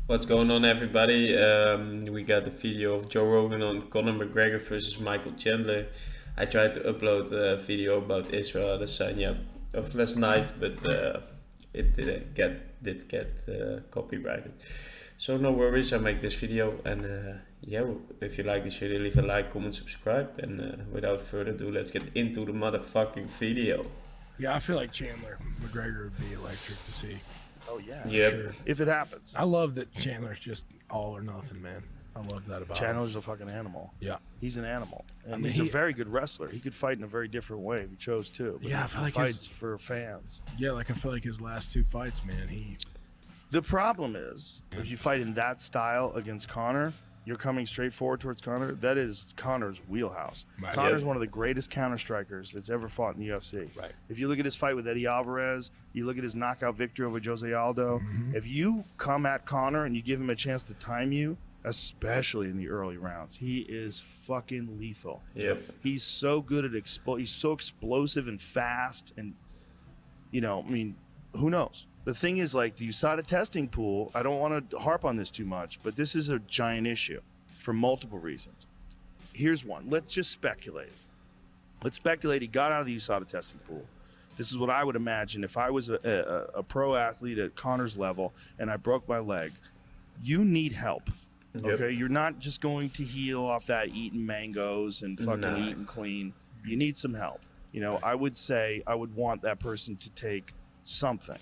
What's going on, everybody? We got the video of Joe Rogan on Conor McGregor versus Michael Chandler. I tried to upload a video about Israel Adesanya of last night, but it did get copyrighted. So no worries, I make this video, and yeah, if you like this video, leave a like, comment, subscribe, and without further ado, let's get into the motherfucking video. Yeah, I feel like Chandler McGregor would be electric to see. Oh yeah, Yep. sure. If it happens. I love that Chandler's just all or nothing, man. I love that about him. Chandler's a fucking animal. Yeah. He's an animal. And I mean, he's a very good wrestler. He could fight in a very different way if he chose to. But Yeah, I he feel like fights his- for fans. Yeah, like I feel like his last two fights, man, The problem is, if you fight in that style against Conor, you're coming straight forward towards Conor. That is Conor's wheelhouse. Right. Conor's Yep. one of the greatest counter strikers that's ever fought in the UFC. Right. If you look at his fight with Eddie Alvarez, you look at his knockout victory over Jose Aldo. If you come at Conor and you give him a chance to time you, especially in the early rounds, he is fucking lethal. Yep. He's so good at he's so explosive and fast, and I mean, who knows? The thing is, like the USADA testing pool, I don't want to harp on this too much, but this is a giant issue for multiple reasons. Here's one. Let's just speculate. Let's speculate he got out of the USADA testing pool. This is what I would imagine if I was a pro athlete at Conor's level and I broke my leg. You need help. Yep. Okay, you're not just going to heal off that eating mangoes and fucking No. eating clean. You need some help. I would say I would want that person to take something.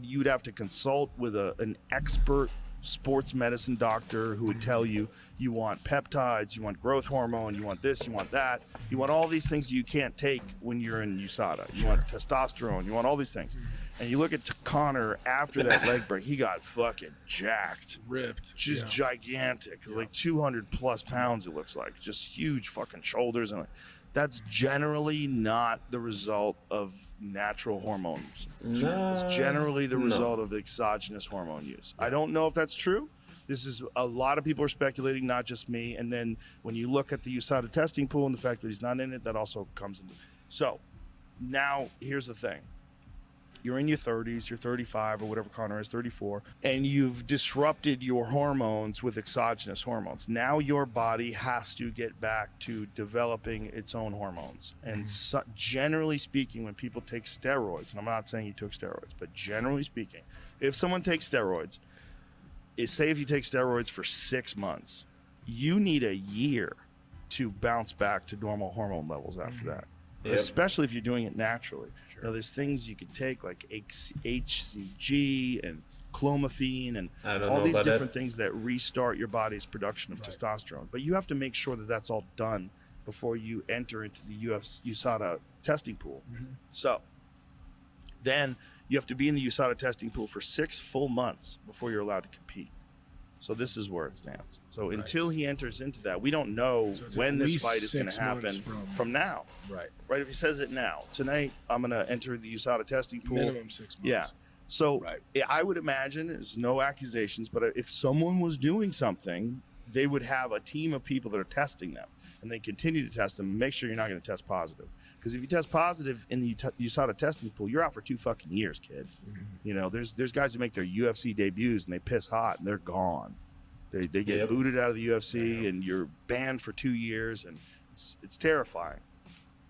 You'd have to consult with an expert sports medicine doctor who would tell you want peptides, you want growth hormone, you want this, you want that, you want all these things you can't take when you're in USADA. You want testosterone, you want all these things. And you look at Conor after that leg break, he got fucking jacked. ripped. Just gigantic, like 200 plus pounds. It looks like just huge fucking shoulders, and that's generally not the result of natural hormones. It's generally the result of exogenous hormone use. I don't know if that's true. This is a lot of people are speculating, not just me. And then when you look at the USADA testing pool and the fact that he's not in it, that also comes into. So now here's the thing. You're in your 30s, you're 35 or whatever Conor is, 34, and you've disrupted your hormones with exogenous hormones. Now your body has to get back to developing its own hormones. And generally speaking, when people take steroids, and I'm not saying he took steroids, but generally speaking, if someone takes steroids, say if you take steroids for 6 months, you need a year to bounce back to normal hormone levels after that. Yep. Especially if you're doing it naturally. Now, there's things you can take like HCG and clomiphene and I don't all know these about different things that restart your body's production of testosterone. But you have to make sure that that's all done before you enter into the USADA testing pool. So then you have to be in the USADA testing pool for 6 full months before you're allowed to compete. So this is where it stands. So until he enters into that, we don't know So it's when at this least fight is going 6 to happen months from now. Right. Right, if he says it now, tonight I'm going to enter the USADA testing pool. Minimum 6 months. Yeah. So Right. I would imagine, there's no accusations, but if someone was doing something, they would have a team of people that are testing them, and they continue to test them and make sure you're not going to test positive. Because if you test positive in the USADA testing pool, you're out for 2 fucking years, kid. There's guys who make their UFC debuts and they piss hot and they're gone. They get Yep. booted out of the UFC and you're banned for 2 years, and it's terrifying.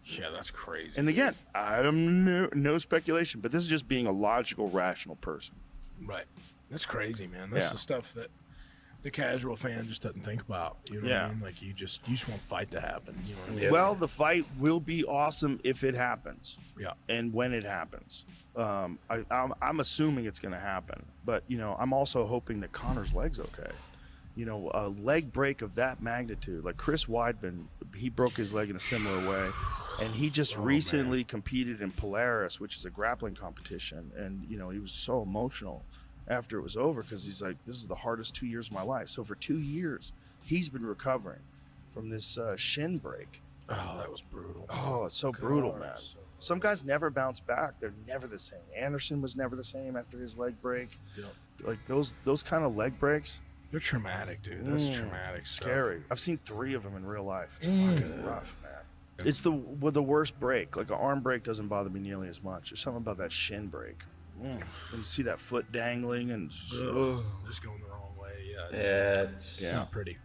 Yeah, that's crazy. And again, I'm no speculation, but this is just being a logical, rational person. Right. That's crazy, man. That's Yeah. the stuff that the casual fan just doesn't think about. You know what I mean? Like you just want fight to happen. You know what I mean? Yeah. Well, the fight will be awesome if it happens. Yeah. And when it happens. I'm assuming it's going to happen. But, I'm also hoping that Conor's leg's okay. A leg break of that magnitude, like Chris Weidman, he broke his leg in a similar way. And he just recently competed in Polaris, which is a grappling competition. And, he was so emotional after it was over because he's like, this is the hardest 2 years of my life. So for 2 years, he's been recovering from this shin break. Oh, that was brutal. Oh, it's so brutal, man. So- Some guys never bounce back. They're never the same. Anderson was never the same after his leg break. Yep. Like those kind of leg breaks, They're traumatic, dude. That's traumatic stuff. scary. I've seen 3 of them in real life. It's fucking rough, man. It's the worst break. Like an arm break doesn't bother me nearly as much. There's something about that shin break. And see that foot dangling and just going the wrong way. It's not pretty.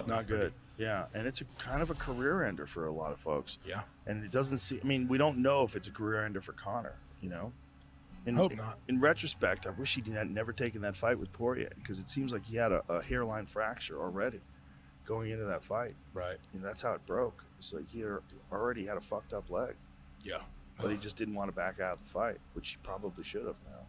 Not good. Yeah, and it's a kind of a career ender for a lot of folks. Yeah. And it doesn't seem, I mean, we don't know if it's a career ender for Conor, you know? Hope not. In retrospect, I wish he had never taken that fight with Poirier, because it seems like he had a hairline fracture already going into that fight. Right. And that's how it broke. It's like he already had a fucked up leg. Yeah. But he just didn't want to back out of the fight, which he probably should have now.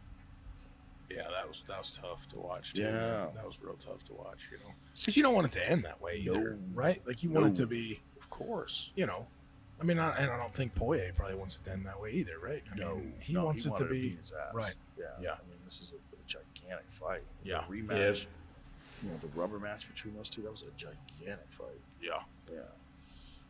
Yeah, that was tough to watch too. Yeah. That was real tough to watch, you know. Because you don't want it to end that way either, right? Like you want it to be, of course. You know, I mean, and I don't think Poirier probably wants it to end that way either, right? I mean, he wants it to be his ass. right. Yeah. Yeah. I mean, this is a gigantic fight. Yeah. The rematch. You know, the rubber match between those two, that was a gigantic fight. Yeah. Yeah.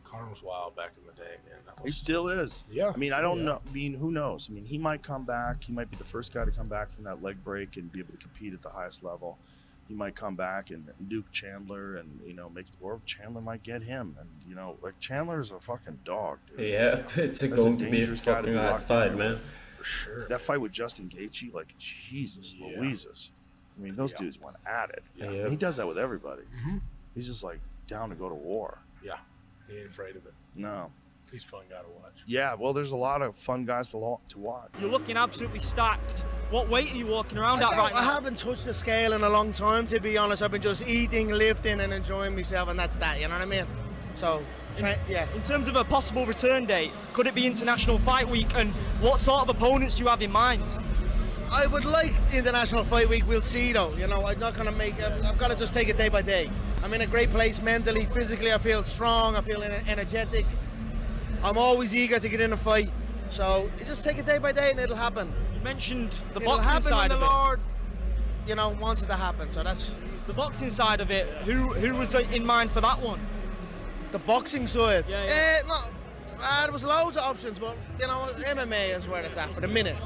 Conor was wild back in the day, man. He still is. Yeah. I mean, I don't know. I mean, who knows? I mean, he might come back. He might be the first guy to come back from that leg break and be able to compete at the highest level. He might come back and Duke Chandler and, you know, or Chandler might get him. And, you know, like Chandler's a fucking dog, dude. Yeah, it's going to be a fucking hard fight, man. For sure. That fight with Justin Gaethje, like, Jesus Louises. I mean, those dudes went at it. Yeah. And he does that with everybody. He's just, like, down to go to war. Yeah. He ain't afraid of it. No. He's a fun guy to watch. Yeah, well, there's a lot of fun guys to watch. You're looking absolutely stacked. What weight are you walking around at right now? I haven't touched the scale in a long time, to be honest. I've been just eating, lifting, and enjoying myself, and that's that, you know what I mean? So, yeah. In terms of a possible return date, could it be International Fight Week, and what sort of opponents do you have in mind? I would like International Fight Week, we'll see though. You know, I'm not going to I've got to just take it day by day. I'm in a great place mentally, physically, I feel strong, I feel energetic. I'm always eager to get in a fight. So, you just take it day by day and it'll happen. You mentioned the it'll boxing side when of the it. Lord, you know, wants it to happen, so that's... The boxing side of it, who was in mind for that one? The boxing side? Yeah. There was loads of options, but, you know, MMA is where it's at for the minute.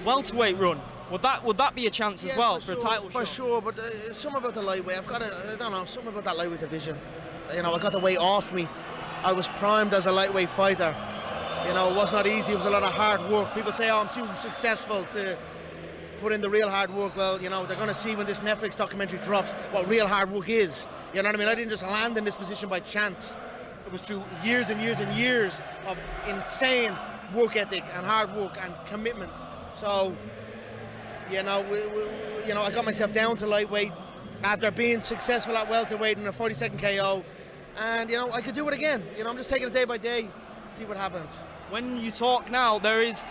Welterweight run. Would that be a chance as well for a title for shot? sure, but something about the lightweight. I don't know, something about that lightweight division. You know, I got the weight off me. I was primed as a lightweight fighter. You know, it was not easy. It was a lot of hard work. People say, oh, I'm too successful to put in the real hard work. Well, you know, they're going to see when this Netflix documentary drops what real hard work is. You know what I mean? I didn't just land in this position by chance. It was through years and years and years of insane work ethic and hard work and commitment. So, you know, I got myself down to lightweight after being successful at welterweight in a 40-second KO, and you know, I could do it again. You know, I'm just taking it day by day, see what happens. When you talk now, there is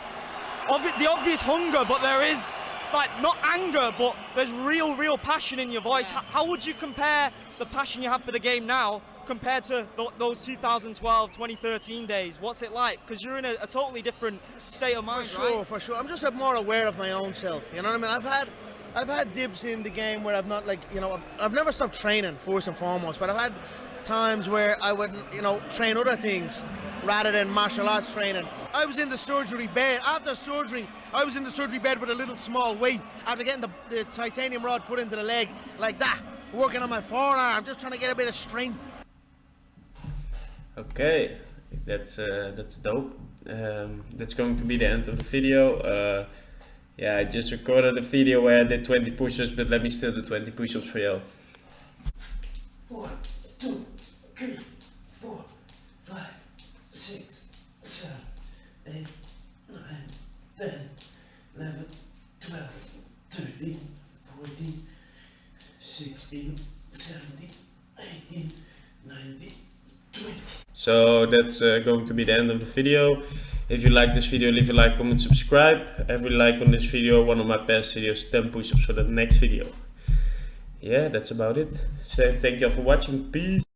the obvious hunger, but there is like not anger, but there's real passion in your voice. How would you compare the passion you have for the game now compared to those 2012, 2013 days? What's it like? Because you're in a totally different state of mind, right? For sure. I'm just more aware of my own self. You know what I mean? I've had dips in the game where I've not, like, you know, I've never stopped training first and foremost, but I've had times where I would, you know, train other things rather than martial arts training. I was in the surgery bed. After surgery, I was in the surgery bed with a little small weight after getting the titanium rod put into the leg like that, working on my forearm, just trying to get a bit of strength. Okay, that's dope. That's going to be the end of the video. Yeah, I just recorded a video where I did 20 push-ups, but let me still do 20 push-ups for you. 1, 2, 3, 4, 5, 6, 7, 8, 9, 10, 11, 12, 13, 14, 16, 17, 18, 19, 20. So that's going to be the end of the video. If you like this video, leave a like, comment, subscribe. Every like on this video, one of my past videos, 10 push-ups for the next video. Yeah, that's about it. So thank you all for watching. Peace.